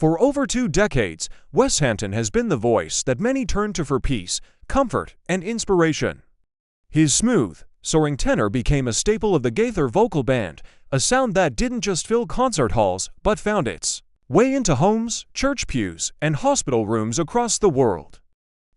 For over 2 decades, Wes Hampton has been the voice that many turn to for peace, comfort, and inspiration. His smooth, soaring tenor became a staple of the Gaither Vocal Band, a sound that didn't just fill concert halls but found its way into homes, church pews, and hospital rooms across the world.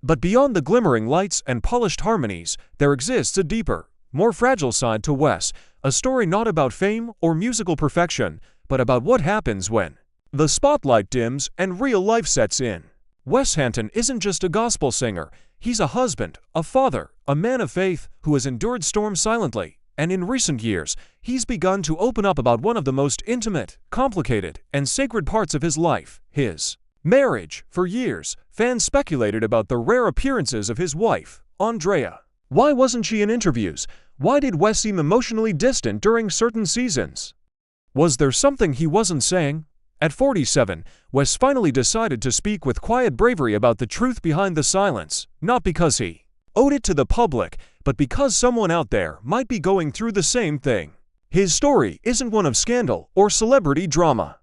But beyond the glimmering lights and polished harmonies, there exists a deeper, more fragile side to Wes, a story not about fame or musical perfection, but about what happens when the spotlight dims and real life sets in. Wes Hampton isn't just a gospel singer, he's a husband, a father, a man of faith who has endured storms silently, and in recent years, he's begun to open up about one of the most intimate, complicated, and sacred parts of his life, his marriage. For years, fans speculated about the rare appearances of his wife, Andrea. Why wasn't she in interviews? Why did Wes seem emotionally distant during certain seasons? Was there something he wasn't saying? At 47, Wes finally decided to speak with quiet bravery about the truth behind the silence, not because he owed it to the public, but because someone out there might be going through the same thing. His story isn't one of scandal or celebrity drama.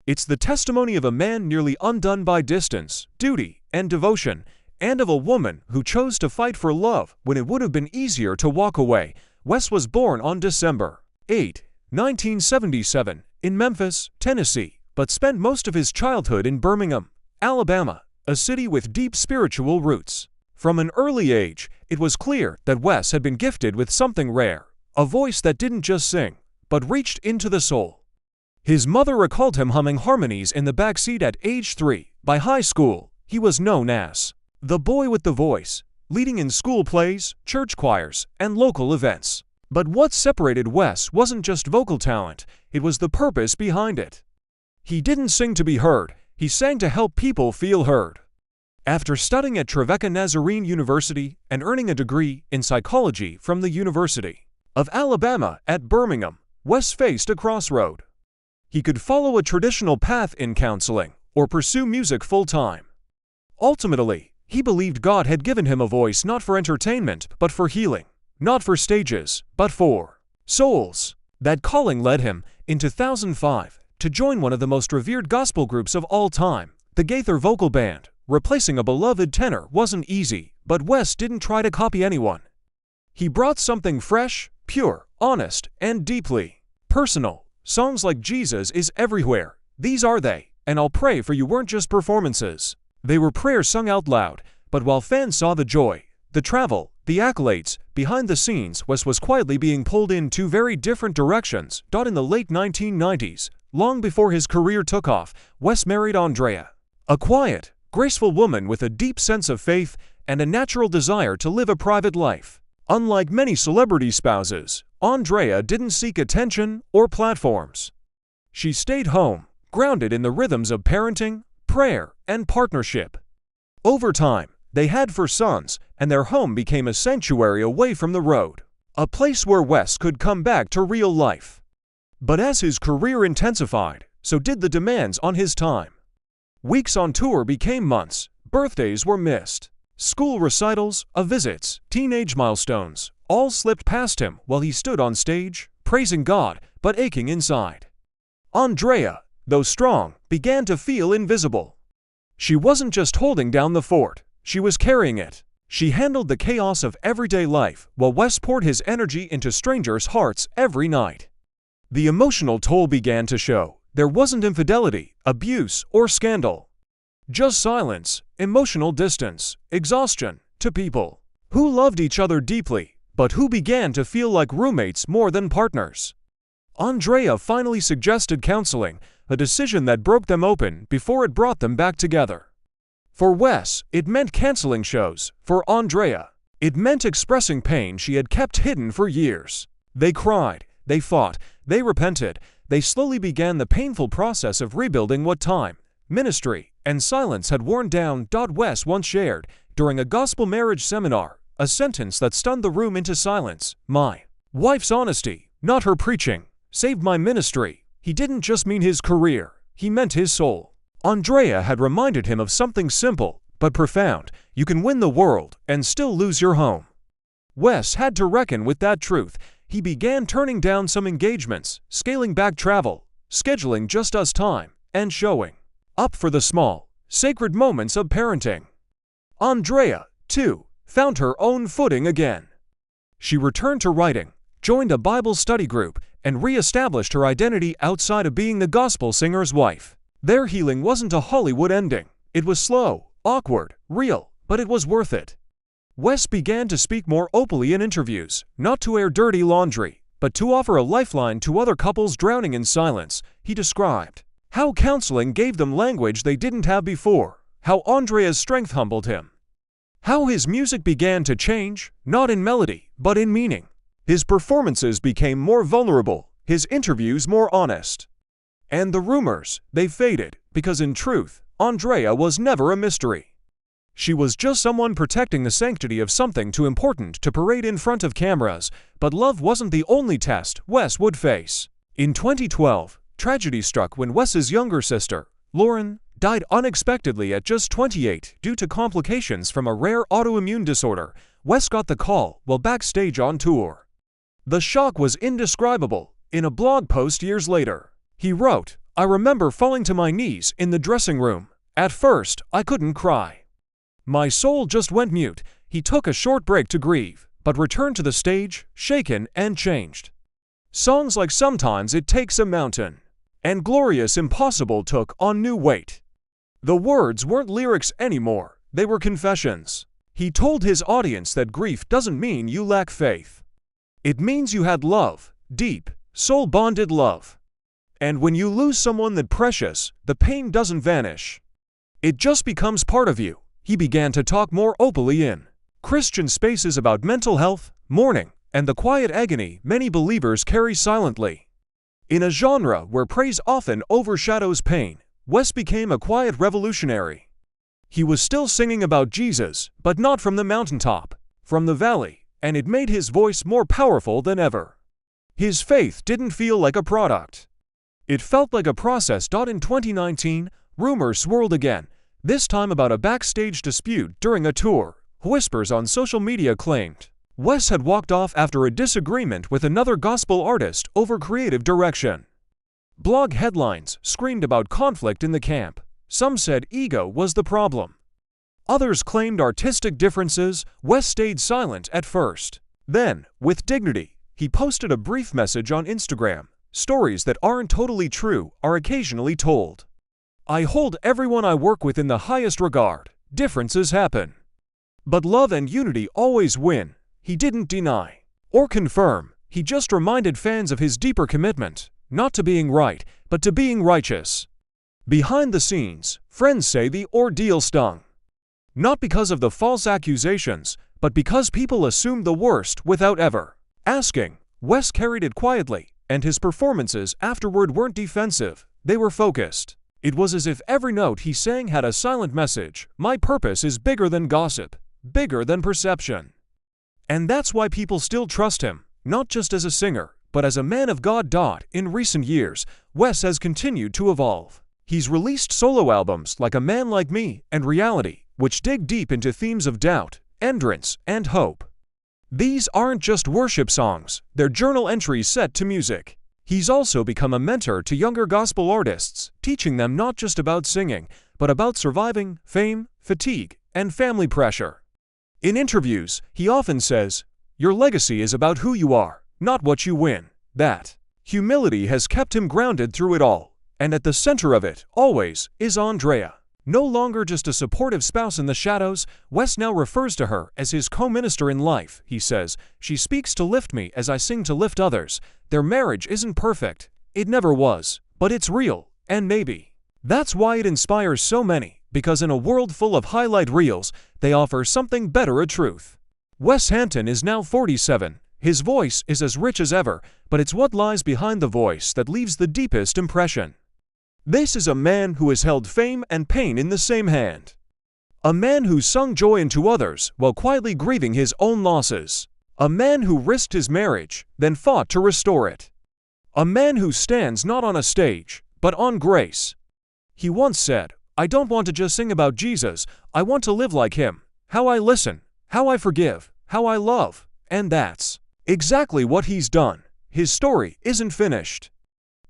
It's the testimony of a man nearly undone by distance, duty, and devotion, and of a woman who chose to fight for love when it would have been easier to walk away. Wes was born on December 8, 1977, in Memphis, Tennessee, but spent most of his childhood in Birmingham, Alabama, a city with deep spiritual roots. From an early age, it was clear that Wes had been gifted with something rare, a voice that didn't just sing, but reached into the soul. His mother recalled him humming harmonies in the backseat at age 3. By high school, he was known as the boy with the voice, leading in school plays, church choirs, and local events. But what separated Wes wasn't just vocal talent, it was the purpose behind it. He didn't sing to be heard, he sang to help people feel heard. After studying at Trevecca Nazarene University and earning a degree in psychology from the University of Alabama at Birmingham, Wes faced a crossroad. He could follow a traditional path in counseling or pursue music full-time. Ultimately, he believed God had given him a voice not for entertainment but for healing, not for stages but for souls. That calling led him, in 2005, to join one of the most revered gospel groups of all time, the Gaither Vocal Band. Replacing a beloved tenor wasn't easy, but Wes didn't try to copy anyone. He brought something fresh, pure, honest, and deeply personal. Songs like Jesus is Everywhere, These Are They, and I'll Pray For You weren't just performances. They were prayers sung out loud, but while fans saw the joy, the travel, the accolades, behind the scenes, Wes was quietly being pulled in 2 very different directions. In the late 1990s, long before his career took off, Wes married Andrea, a quiet, graceful woman with a deep sense of faith and a natural desire to live a private life. Unlike many celebrity spouses, Andrea didn't seek attention or platforms. She stayed home, grounded in the rhythms of parenting, prayer, and partnership. Over time, they had 4 sons, and their home became a sanctuary away from the road, a place where Wes could come back to real life. But as his career intensified, so did the demands on his time. Weeks on tour became months, birthdays were missed, school recitals, visits, teenage milestones, all slipped past him while he stood on stage, praising God, but aching inside. Andrea, though strong, began to feel invisible. She wasn't just holding down the fort, she was carrying it. She handled the chaos of everyday life while Wes poured his energy into strangers' hearts every night. The emotional toll began to show. There wasn't infidelity, abuse, or scandal. Just silence, emotional distance, exhaustion to people who loved each other deeply, but who began to feel like roommates more than partners. Andrea finally suggested counseling, a decision that broke them open before it brought them back together. For Wes, it meant canceling shows. For Andrea, it meant expressing pain she had kept hidden for years. They cried, they fought, they repented. They slowly began the painful process of rebuilding what time, ministry, and silence had worn down. Wes once shared, during a gospel marriage seminar, a sentence that stunned the room into silence. My wife's honesty, not her preaching, saved my ministry. He didn't just mean his career, he meant his soul. Andrea had reminded him of something simple, but profound: you can win the world and still lose your home. Wes had to reckon with that truth. He began turning down some engagements, scaling back travel, scheduling just us time, and showing up for the small, sacred moments of parenting. Andrea, too, found her own footing again. She returned to writing, joined a Bible study group, and re-established her identity outside of being the gospel singer's wife. Their healing wasn't a Hollywood ending. It was slow, awkward, real, but it was worth it. Wes began to speak more openly in interviews, not to air dirty laundry, but to offer a lifeline to other couples drowning in silence. He described how counseling gave them language they didn't have before, how Andrea's strength humbled him, how his music began to change, not in melody, but in meaning. His performances became more vulnerable, his interviews more honest. And the rumors, they faded, because in truth, Andrea was never a mystery. She was just someone protecting the sanctity of something too important to parade in front of cameras, but love wasn't the only test Wes would face. In 2012, tragedy struck when Wes's younger sister, Lauren, died unexpectedly at just 28 due to complications from a rare autoimmune disorder. Wes got the call while backstage on tour. The shock was indescribable. In a blog post years later, he wrote, "I remember falling to my knees in the dressing room. At first, I couldn't cry. My soul just went mute." He took a short break to grieve, but returned to the stage, shaken and changed. Songs like "Sometimes It Takes a Mountain" and "Glorious Impossible" took on new weight. The words weren't lyrics anymore, they were confessions. He told his audience that grief doesn't mean you lack faith. It means you had love, deep, soul-bonded love. And when you lose someone that precious, the pain doesn't vanish. It just becomes part of you. He began to talk more openly in Christian spaces about mental health, mourning, and the quiet agony many believers carry silently. In a genre where praise often overshadows pain, Wes became a quiet revolutionary. He was still singing about Jesus, but not from the mountaintop, from the valley, and it made his voice more powerful than ever. His faith didn't feel like a product. It felt like a process. In 2019, rumors swirled again, this time about a backstage dispute during a tour. Whispers on social media claimed Wes had walked off after a disagreement with another gospel artist over creative direction. Blog headlines screamed about conflict in the camp. Some said ego was the problem. Others claimed artistic differences. Wes stayed silent at first. Then, with dignity, he posted a brief message on Instagram. "Stories that aren't totally true are occasionally told. I hold everyone I work with in the highest regard. Differences happen, but love and unity always win." He didn't deny or confirm. He just reminded fans of his deeper commitment, not to being right, but to being righteous. Behind the scenes, friends say the ordeal stung. Not because of the false accusations, but because people assumed the worst without ever asking. Wes carried it quietly, and his performances afterward weren't defensive, they were focused. It was as if every note he sang had a silent message. My purpose is bigger than gossip, bigger than perception. And that's why people still trust him, not just as a singer, but as a man of God. In recent years, Wes has continued to evolve. He's released solo albums like A Man Like Me and Reality, which dig deep into themes of doubt, endurance, and hope. These aren't just worship songs, they're journal entries set to music. He's also become a mentor to younger gospel artists, teaching them not just about singing, but about surviving fame, fatigue, and family pressure. In interviews, he often says, "Your legacy is about who you are, not what you win." That humility has kept him grounded through it all, and at the center of it, always, is Andrea. No longer just a supportive spouse in the shadows, Wes now refers to her as his co-minister in life. He says, "She speaks to lift me as I sing to lift others." Their marriage isn't perfect. It never was. But it's real, and maybe that's why it inspires so many, because in a world full of highlight reels, they offer something better: a truth. Wes Hampton is now 47. His voice is as rich as ever, but it's what lies behind the voice that leaves the deepest impression. This is a man who has held fame and pain in the same hand. A man who sung joy into others while quietly grieving his own losses. A man who risked his marriage, then fought to restore it. A man who stands not on a stage, but on grace. He once said, "I don't want to just sing about Jesus, I want to live like him. How I listen, how I forgive, how I love." And that's exactly what he's done. His story isn't finished,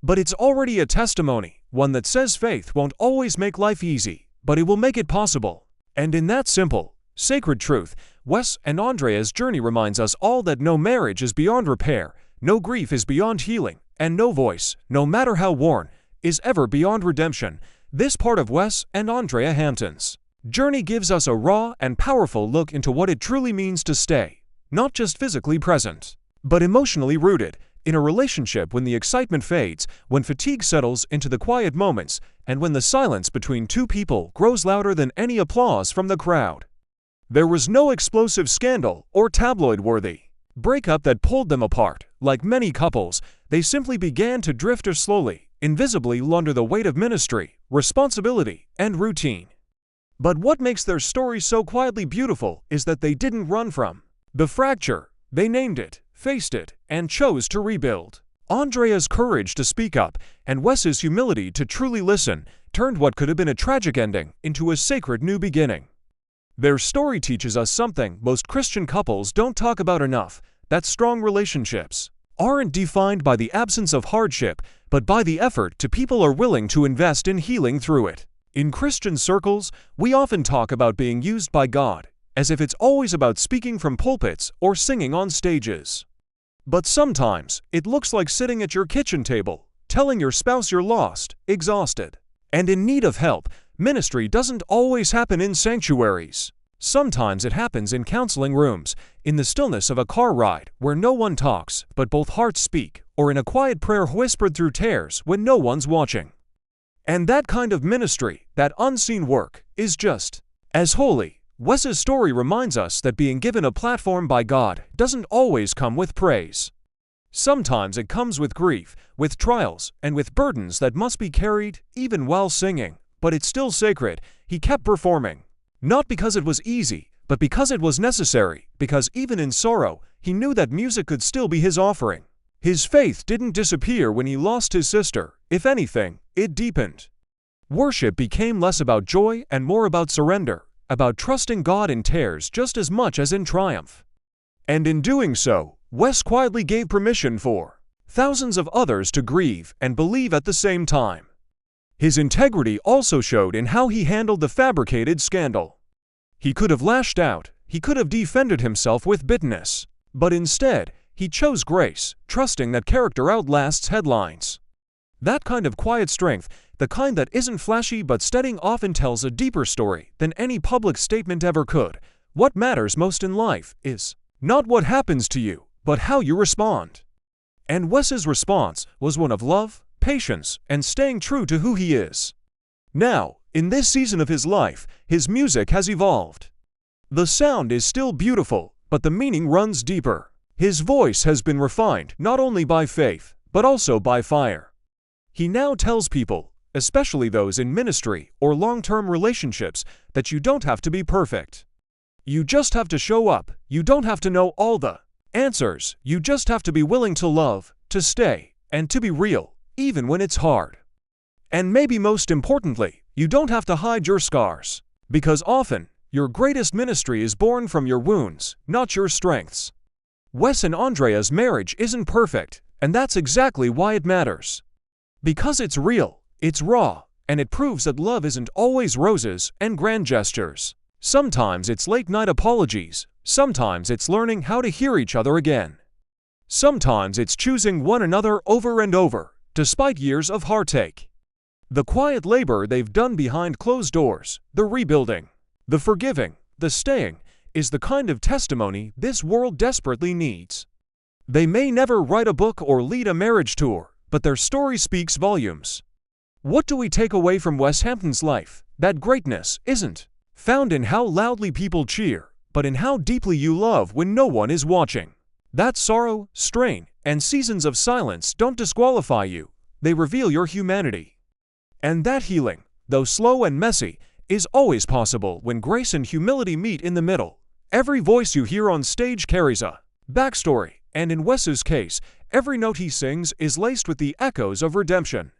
but it's already a testimony. one that says faith won't always make life easy, but it will make it possible. And in that simple, sacred truth, Wes and Andrea's journey reminds us all that no marriage is beyond repair, no grief is beyond healing, and no voice, no matter how worn, is ever beyond redemption. This part of Wes and Andrea Hampton's journey gives us a raw and powerful look into what it truly means to stay, not just physically present, but emotionally rooted, in a relationship when the excitement fades, when fatigue settles into the quiet moments, and when the silence between two people grows louder than any applause from the crowd. There was no explosive scandal or tabloid-worthy breakup that pulled them apart. Like many couples, they simply began to drift slowly, invisibly under the weight of ministry, responsibility, and routine. But what makes their story so quietly beautiful is that they didn't run from the fracture. They named it, faced it, and chose to rebuild. Andrea's courage to speak up and Wes's humility to truly listen turned what could have been a tragic ending into a sacred new beginning. Their story teaches us something most Christian couples don't talk about enough, that strong relationships aren't defined by the absence of hardship, but by the effort people are willing to invest in healing through it. In Christian circles, we often talk about being used by God, as if it's always about speaking from pulpits or singing on stages. But sometimes, it looks like sitting at your kitchen table, telling your spouse you're lost, exhausted, and in need of help. Ministry doesn't always happen in sanctuaries. Sometimes it happens in counseling rooms, in the stillness of a car ride where no one talks but both hearts speak, or in a quiet prayer whispered through tears when no one's watching. And that kind of ministry, that unseen work, is just as holy. Wes's story reminds us that being given a platform by God doesn't always come with praise. Sometimes it comes with grief, with trials, and with burdens that must be carried even while singing. But it's still sacred. He kept performing, not because it was easy, but because it was necessary, because even in sorrow, he knew that music could still be his offering. His faith didn't disappear when he lost his sister. If anything, it deepened. Worship became less about joy and more about surrender, about trusting God in tears just as much as in triumph. And in doing so, Wes quietly gave permission for thousands of others to grieve and believe at the same time. His integrity also showed in how he handled the fabricated scandal. He could have lashed out, he could have defended himself with bitterness, but instead, he chose grace, trusting that character outlasts headlines. That kind of quiet strength, the kind that isn't flashy but steady, often tells a deeper story than any public statement ever could. What matters most in life is not what happens to you, but how you respond. And Wes's response was one of love, patience, and staying true to who he is. Now, in this season of his life, his music has evolved. The sound is still beautiful, but the meaning runs deeper. His voice has been refined not only by faith, but also by fire. He now tells people, especially those in ministry or long-term relationships, that you don't have to be perfect. You just have to show up. You don't have to know all the answers. You just have to be willing to love, to stay, and to be real, even when it's hard. And maybe most importantly, you don't have to hide your scars, because often, your greatest ministry is born from your wounds, not your strengths. Wes and Andrea's marriage isn't perfect, and that's exactly why it matters. Because it's real, it's raw, and it proves that love isn't always roses and grand gestures. Sometimes it's late-night apologies, sometimes it's learning how to hear each other again. Sometimes it's choosing one another over and over, despite years of heartache. The quiet labor they've done behind closed doors, the rebuilding, the forgiving, the staying, is the kind of testimony this world desperately needs. They may never write a book or lead a marriage tour, but their story speaks volumes. What do we take away from Wes Hampton's life? That greatness isn't found in how loudly people cheer, but in how deeply you love when no one is watching. That sorrow, strain, and seasons of silence don't disqualify you, they reveal your humanity. And that healing, though slow and messy, is always possible when grace and humility meet in the middle. Every voice you hear on stage carries a backstory, and in Wes's case, every note he sings is laced with the echoes of redemption.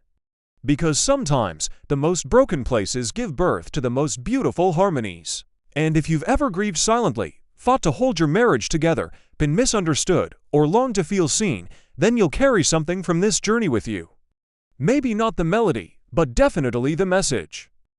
Because sometimes, the most broken places give birth to the most beautiful harmonies. And if you've ever grieved silently, fought to hold your marriage together, been misunderstood, or longed to feel seen, then you'll carry something from this journey with you. Maybe not the melody, but definitely the message.